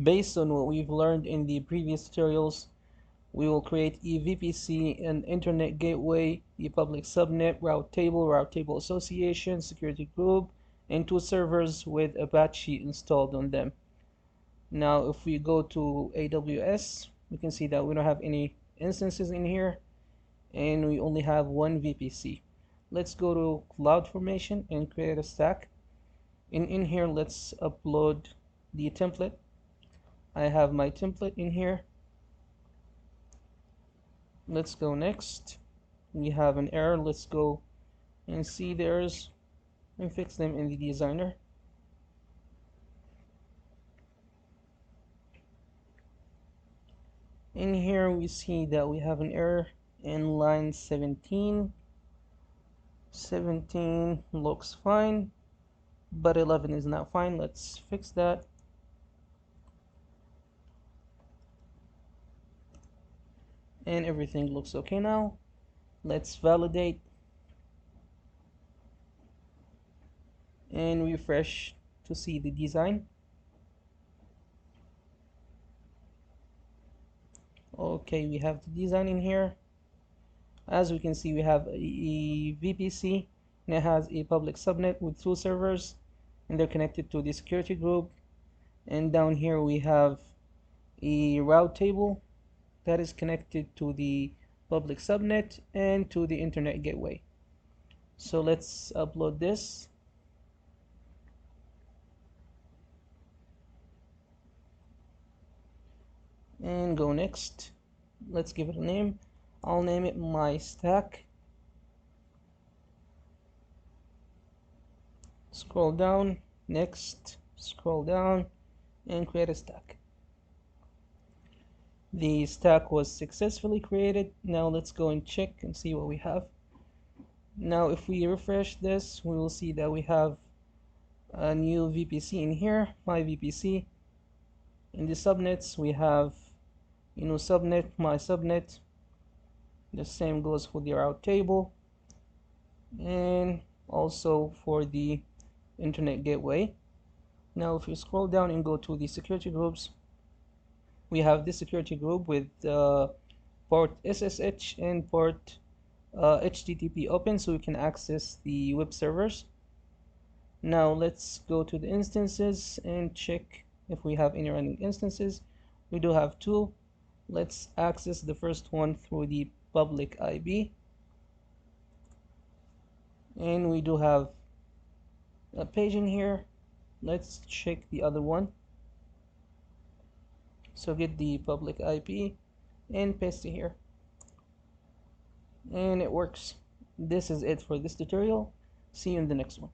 Based on what we've learned in the previous tutorials, we will create a VPC, an internet gateway, the public subnet, route table association, security group, and two servers with Apache installed on them. Now, if we go to AWS, we can see that we don't have any instances in here, and we only have one VPC. Let's go to CloudFormation and create a stack. In here, let's upload the template. I have my template in here. Let's go next. We have an error. Let's go and see the errors and fix them in the designer. In here we see that we have an error in line 17. 17 looks fine, but 11 is not fine. Let's fix that. And everything looks okay now. Let's validate and refresh to see the design. Okay, we have the design in here. As we can see, we have a VPC and it has a public subnet with two servers, and they're connected to the security group. And down here we have a route table that is connected to the public subnet and to the internet gateway. So let's upload this. And go next. Let's give it a name. I'll name it my stack. Scroll down, next, scroll down, and create a stack. The stack was successfully created. Now let's go and check and see what we have. Now if we refresh this, we will see that we have a new VPC in here, my VPC. In the subnets we have subnet, my subnet. The same goes for the route table and also for the internet gateway. Now if you scroll down and go to the security groups, we have this security group with port SSH and port HTTP open, so we can access the web servers. Now let's go to the instances and check if we have any running instances. We do have two. Let's access the first one through the public IB, and we do have a page in here. Let's check the other one. So get the public IP and paste it here, and it works. This is it for this tutorial. See you in the next one.